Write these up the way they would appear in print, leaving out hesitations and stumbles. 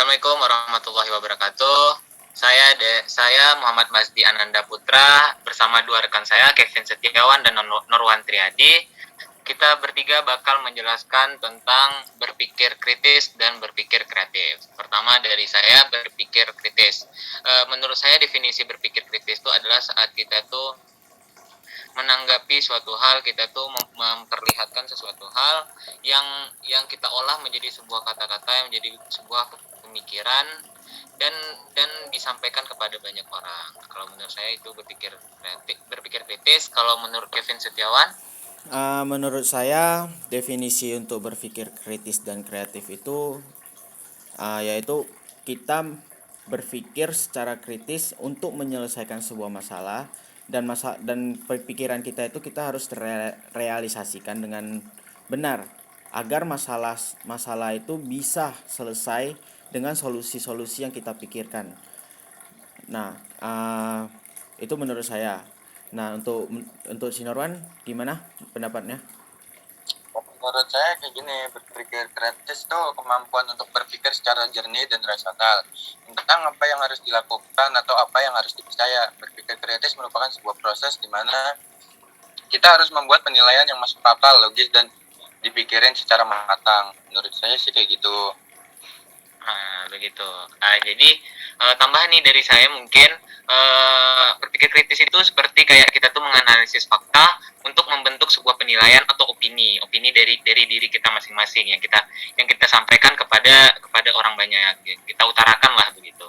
Assalamualaikum warahmatullahi wabarakatuh. Saya Muhammad Masdi Ananda Putra bersama dua rekan saya Kevin Setiawan dan Norwan Triadi. Kita bertiga bakal menjelaskan tentang berpikir kritis dan berpikir kreatif. Pertama dari saya berpikir kritis. Menurut saya definisi berpikir kritis itu adalah saat kita tuh menanggapi suatu hal, kita tuh memperlihatkan sesuatu hal yang kita olah menjadi sebuah kata-kata, yang menjadi sebuah pemikiran dan disampaikan kepada banyak orang. Kalau menurut saya itu berpikir kritis. Kalau menurut Kevin Setiawan? Menurut saya definisi untuk berpikir kritis dan kreatif itu yaitu kita berpikir secara kritis untuk menyelesaikan sebuah masalah dan pikiran kita itu kita harus realisasikan dengan benar agar masalah itu bisa selesai dengan solusi-solusi yang kita pikirkan. Nah, itu menurut saya. Nah, untuk Sinorwan gimana pendapatnya? Menurut saya kayak gini, berpikir kritis itu kemampuan untuk berpikir secara jernih dan rasional tentang apa yang harus dilakukan atau apa yang harus dipercaya. Berpikir kritis merupakan sebuah proses di mana kita harus membuat penilaian yang masuk akal, logis, dan dipikirin secara matang. Menurut saya sih kayak gitu. Begitu. Jadi tambahan nih dari saya mungkin berpikir kritis itu seperti kayak kita tuh menganalisis fakta untuk membentuk sebuah penilaian atau opini dari diri kita masing-masing yang kita sampaikan kepada orang banyak, kita utarakan lah begitu.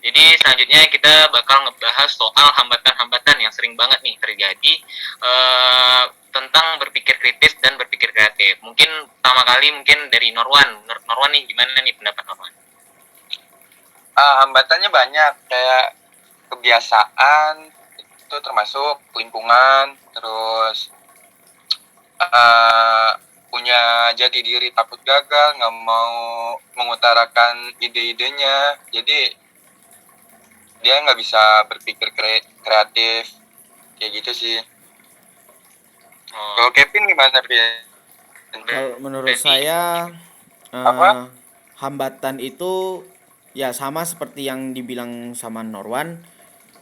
Jadi selanjutnya kita bakal ngebahas soal hambatan-hambatan yang sering banget nih terjadi tentang berpikir kritis dan berpikir kreatif. Mungkin pertama kali mungkin dari Norwan. Norwan nih, gimana nih pendapat Norwan? Hambatannya banyak, kayak kebiasaan, itu termasuk lingkungan, terus punya jati diri, takut gagal, nggak mau mengutarakan ide-idenya, jadi dia nggak bisa berpikir kreatif kayak gitu sih. Kalau Kevin gimana, Vin? Kalau menurut saya Apa? hambatan itu ya sama seperti yang dibilang sama Norwan,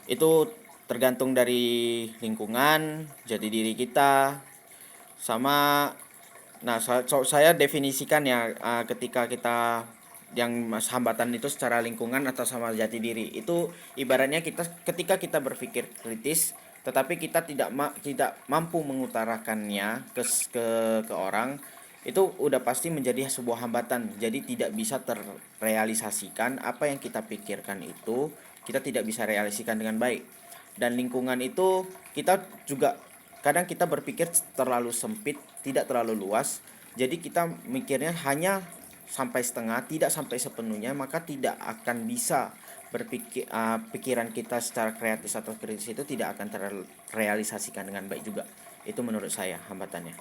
itu tergantung dari lingkungan, jati diri kita, sama. Nah, saya definisikan ya, ketika kita yang hambatan itu secara lingkungan atau sama jati diri itu ibaratnya kita ketika kita berpikir kritis tetapi kita tidak mampu mengutarakannya ke orang, itu udah pasti menjadi sebuah hambatan, jadi tidak bisa terrealisasikan apa yang kita pikirkan, itu kita tidak bisa realisasikan dengan baik. Dan lingkungan itu kita juga kadang kita berpikir terlalu sempit, tidak terlalu luas, jadi kita mikirnya hanya sampai setengah, tidak sampai sepenuhnya, maka tidak akan bisa pikiran kita secara kreatif atau kritis itu tidak akan terrealisasikan dengan baik juga. Itu menurut saya hambatannya.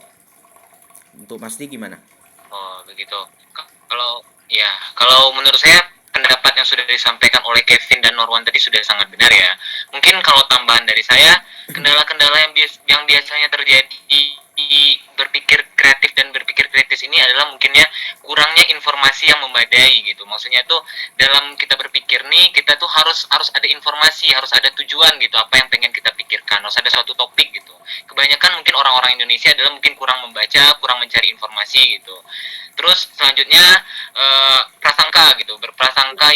Untuk Mas Di gimana? Oh, begitu. Kalau menurut saya pendapat yang sudah disampaikan oleh Kevin dan Norwan tadi sudah sangat benar ya. Mungkin kalau tambahan dari saya, kendala-kendala yang biasanya terjadi di berpikir kreatif dan berpikir kritis ini adalah mungkinnya kurangnya informasi yang memadai gitu. Maksudnya tuh dalam kita berpikir nih, kita tuh harus ada informasi, harus ada tujuan gitu, apa yang pengen kita pikirkan, harus ada suatu topik gitu. Kebanyakan mungkin orang-orang Indonesia adalah mungkin kurang membaca, kurang mencari informasi gitu. Terus selanjutnya prasangka gitu, berprasangka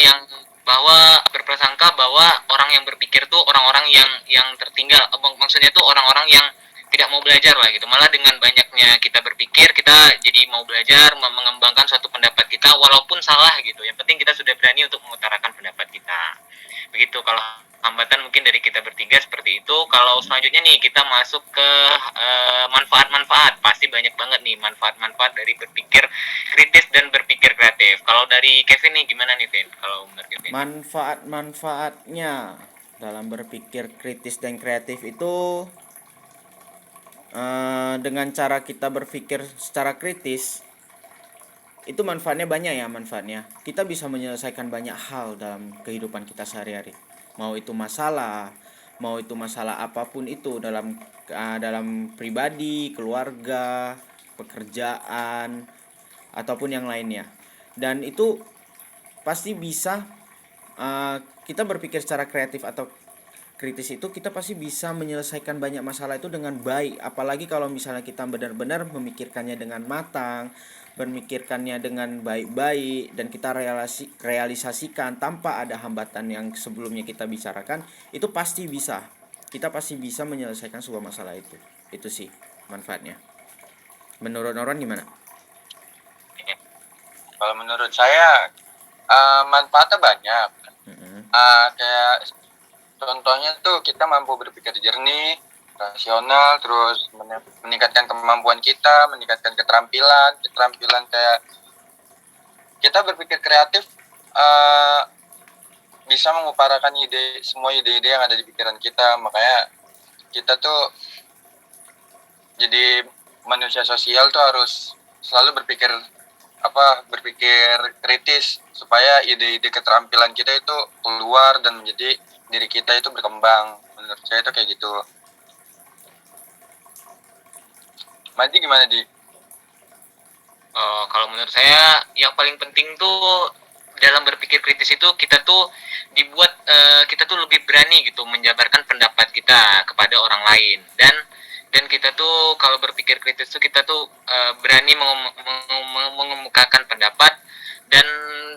bahwa orang yang berpikir tuh orang-orang yang tertinggal, maksudnya tuh orang-orang yang tidak mau belajar lah gitu. Malah dengan banyaknya kita berpikir, kita jadi mau belajar, mengembangkan suatu pendapat kita walaupun salah gitu. Yang penting kita sudah berani untuk mengutarakan pendapat kita. Begitu kalau hambatan mungkin dari kita bertiga seperti itu. Kalau selanjutnya nih kita masuk ke manfaat-manfaat. Pasti banyak banget nih manfaat-manfaat dari berpikir kritis dan berpikir kreatif. Kalau dari Kevin nih gimana nih, Vin? Kalau menurut Kevin? Manfaat-manfaatnya dalam berpikir kritis dan kreatif itu, dengan cara kita berpikir secara kritis itu manfaatnya banyak ya. Manfaatnya kita bisa menyelesaikan banyak hal dalam kehidupan kita sehari-hari, mau itu masalah apapun itu, dalam pribadi, keluarga, pekerjaan, ataupun yang lainnya. Dan itu pasti bisa, kita berpikir secara kreatif atau kritis itu kita pasti bisa menyelesaikan banyak masalah itu dengan baik, apalagi kalau misalnya kita benar-benar memikirkannya dengan matang, memikirkannya dengan baik-baik, dan kita realisasikan tanpa ada hambatan yang sebelumnya kita bicarakan, itu pasti bisa, kita pasti bisa menyelesaikan sebuah masalah itu sih manfaatnya. Menurut Norwan gimana? Kalau menurut saya manfaatnya banyak. Kayak contohnya tuh kita mampu berpikir jernih, rasional, terus meningkatkan kemampuan kita, meningkatkan keterampilan kayak kita berpikir kreatif, bisa mengutarakan semua ide-ide yang ada di pikiran kita. Makanya kita tuh jadi manusia sosial tuh harus selalu berpikir kritis supaya ide-ide keterampilan kita itu keluar dan menjadi diri kita itu berkembang. Menurut saya itu kayak gitu. Madi gimana, Di? Kalau menurut saya yang paling penting tuh dalam berpikir kritis itu kita tuh kita tuh lebih berani gitu menjabarkan pendapat kita kepada orang lain, dan kita tuh kalau berpikir kritis tuh kita tuh berani mengemukakan pendapat, dan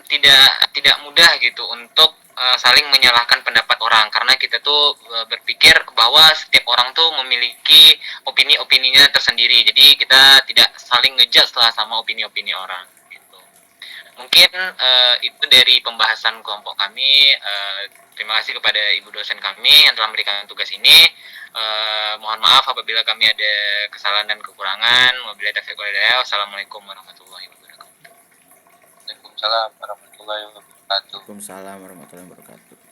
tidak mudah gitu untuk saling menyalahkan pendapat orang, karena kita tuh berpikir bahwa setiap orang tuh memiliki opini-opininya tersendiri, jadi kita tidak saling ngejudge lah sama opini-opini orang gitu. Mungkin itu dari pembahasan kelompok kami. Terima kasih kepada ibu dosen kami yang telah memberikan tugas ini. Mohon maaf apabila kami ada kesalahan dan kekurangan. Wabillahi taufiq wal hidayah. Wassalamualaikum warahmatullahi wabarakatuh. Waalaikumsalam warahmatullahi wabarakatuh. Waalaikumsalam warahmatullahi wabarakatuh.